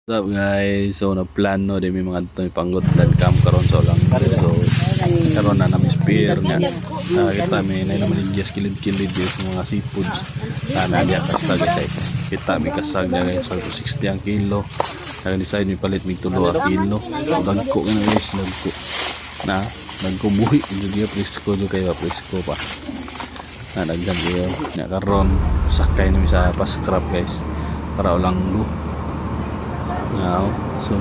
What's up guys? So nagplano din may mga ito panggutlan cam karon sa lang. So karon na namin spear niya. Kita may na naman yung kilid-kilid sa mga seafoods. Na dia kasag guys. Kita may kasag na guys sa 60 ang kilo. Kaya decide may palit may 2 kilo. Dagko na guys, dagko. Na nagkumuhi jud presko jud kayo presko pa. Na dagdag yo. Nya karon sakay namin sa paskrap guys. Para ulang now so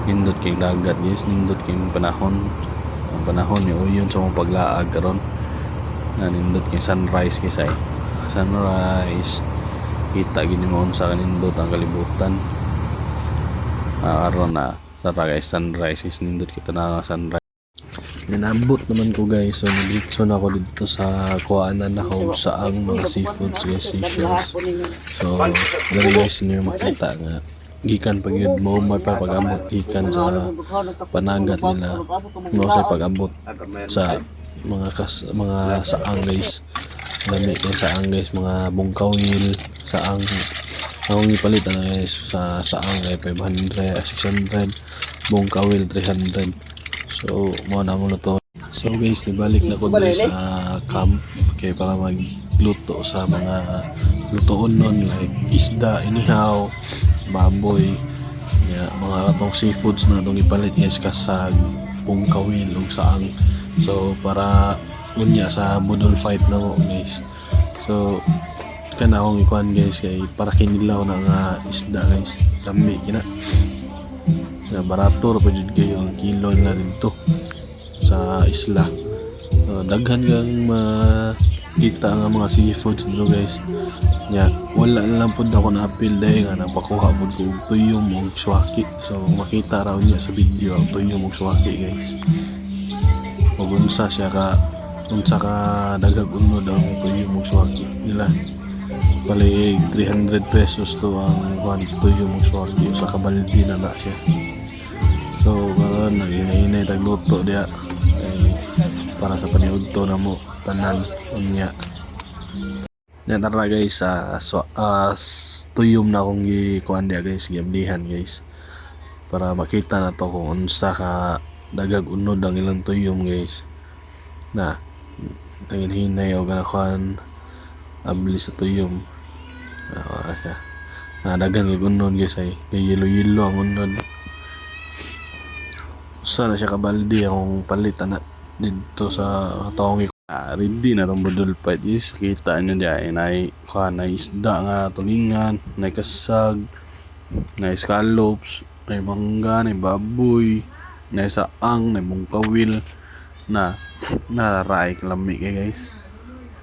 nindot kay dagat guys, nindot kay panahon. Ang panahon niyo yun sa mga paglaag karon na nindot kay sunrise guys ay sunrise kita gini mo sa kanindot ang kalibutan. Karon na tara guys sunrise is nindot kita na sunrise. Nanabot naman ko guys, so nag-reaction ako dito sa kuwaanan na home sa ang mga seafoods guys, seashells. So dali guys niyo makita nga gikan pag yun mo may pag-abot gikan sa panagat nila no sa pag-abot sa mga saang guys, dami kay saang guys, mga bungkawil saang ang ipalit na guys sa saang ay 500 600 bungkawil 300. So mo na mo to. So guys, nibalik na ko dito sa camp kay para magluto sa mga lutoon nun like isda, inihaw, baboy, mga atong seafoods na itong ipalit guys, kasag, pungkawil ug saang. So para unya sa model fight na mo guys. So kana akong ikuan guys kay para kinilaw na nga isda guys, dami kina na barato pa jud kayo ang kilo na dito sa isla. Daghan kang makita nga mga seafoods dito guys. Wala lang pud ako na appeal dahil nga napakuha pud ko og tuyom ug suwaki. So makita raw niya sa video ang tuyom ug suwaki guys. Ug unsa ka dagag unod ang tuyom ug suwaki nila. Palig 300 pesos to ang tuyom ug suwaki sa kabaldi na siya. So karon naghinay tagluto dia para sa paniudto na mo tanan unya. Tara guys tuyom na akong gikuan dia guys, giablihan guys para makita na to kung unsa ka dagag unod ang ilang tuyom guys. Na naghinay og ganakuan abli sa tuyom. Daghan kay unod guys ay yelo ang unod. Sana siya kabaldi akong palitan na dito sa taong ready na itong budol fight is kita nyo dyan na isda nga tulingan, na kasag, na scallops, na mangga, na baboy, na saang, na bungkawil na nararay kalami kay guys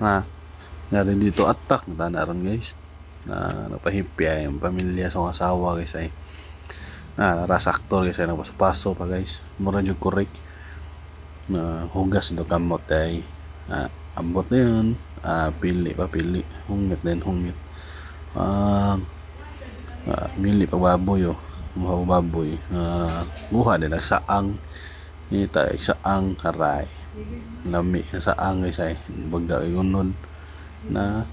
na narin dito attack na tanaron guys na napahipya yung pamilya sa asawa guys ay narasaktor guys ay nagpaso pa guys mura jud correct na hugas ito kamot ay ambot na yun, pili hungit mili pa baboy baboy buha din nagsaang nita saang haray lami na saang guys ay baga unod na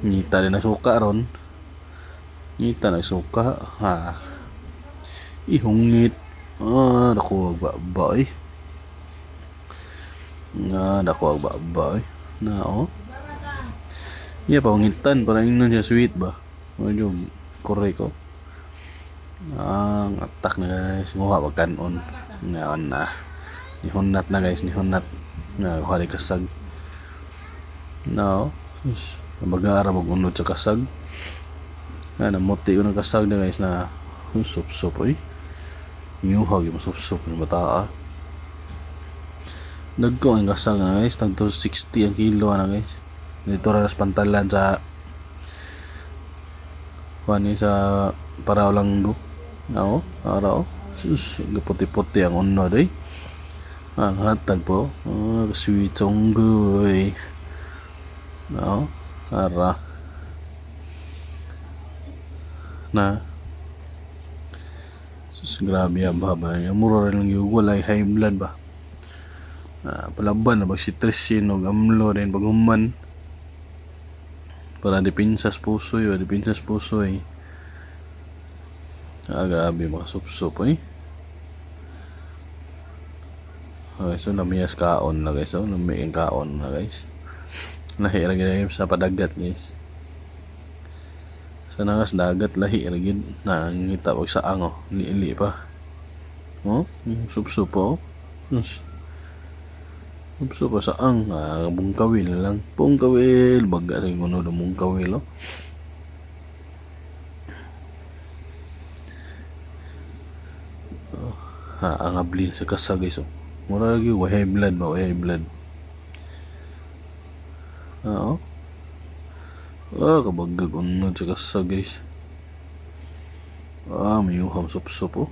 nita din nagsuka ron ihungit dako baboy dako baboy na paungitan para ingnon siya sweet ba medyo korek ko ang attack na guys muha pagkanon na nihunat na guys na hali kasag nabagara mag-unod sa kasag namuti ko ng kasag na guys na sup nyuhag yung sup yung bataa nagko ang kasag na guys tag 260 ang kilo na guys dito ras pantalan sa sa Parao Langgo araw sus puti-puti ang unod ang hatag po sweet songgoy ara na sus grabe ang baba niya mura rin lang yung walay high blood ba palaban na pag sitrisin o amlo din pag human para depinsas pusoy Grabe mga sup-sup eh. Okay, so namiyas kaon na guys. So namiyang kaon na guys. Lahi ra gid sa padagat guys. Sa nangas dagat lahi ra gid na ngita pag saang oh. Liili pa. Oh, sup-sup oh. Sup-sup pa saang bungkawil lang. Bungkawil baga sa kuno do bungkawil oh. Ang abli sa kasa guys oh. Mura lagi wahay blood ba, wahay blood. Oo. Kabagag unod sa kasa guys. May uham sup-sup oh.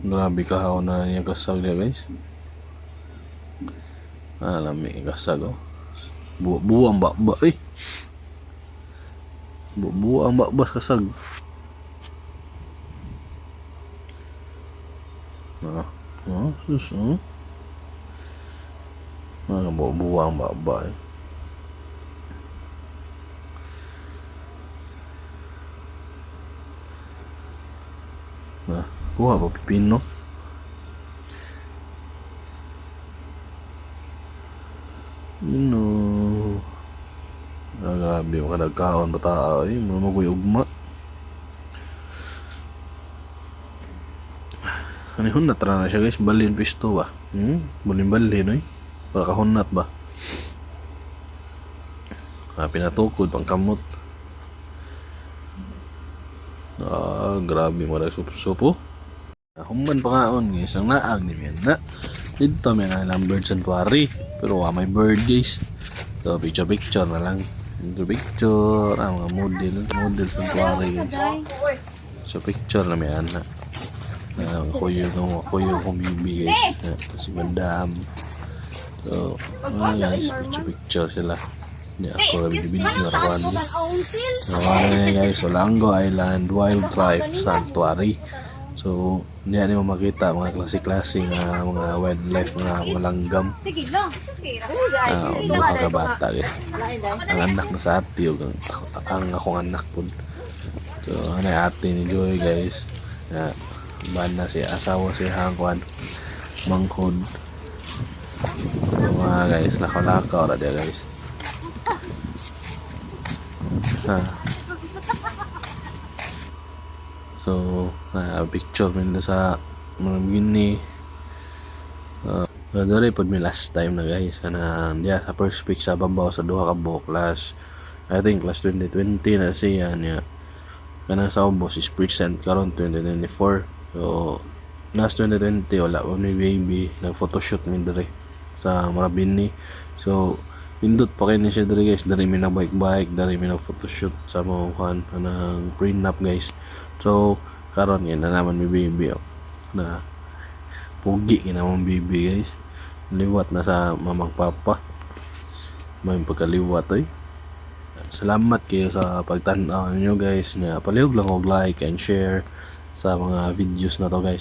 Grabe kahaw na niya kasag niya guys. Lami kasag oh. Buang bakba eh. Buang bakbas kasag. Sus buang bakba eh. Kuha pa pipino. Grabe yung kadagkaon bata ay maguy ugma. Anihon na tara na siya guys, balin pisto ba? Balin oy. Para kahunat ba? Pinatukod pang kamot. Grabe mo na sup-sup oh. Human pa kaon guys, ang naag ni na. Dito may nalang bird sanctuary. Pero may bird guys. So picture na lang. Picture ang mga model sanctuary guys. So picture na may anak. Kuyo kong bibi guys. Si Madam. So guys, picture sila. Ako video rawan. Guys, Olango Island Wildlife Sanctuary. So, hindi mo makita mga klase-klase nga mga wildlife, mga langgam. Duha ka bata guys. Ang anak na sa ati o ang akong anak po. So, ate ni Joy guys. Banda si asawa si Hangkwan Manghod. So, mga guys, lakaw-lakaw na dia guys. So, picture min sa gini. Dari pod mi last time na guys. Sa first pick sa babaw sa duha ka buok class. I think class 2020 na siya niya. Kanang sa ubos is present karon 2024. So, last 2020 wala pa mi baby. Nag-photoshoot mi diri sa Marabini. So, pindot pa kayo ni siya diri guys. Dari mi nag-bike, dari mi nag-photoshoot sa mga kanang prenup guys. So, karon yan na naman mi baby oh. Na pugi naman baby guys. Liwat na sa mamang papa. May pagkaliwat eh. Salamat kayo sa pagtanaw niyo guys. Palihog lang og like and share sa mga videos na to guys.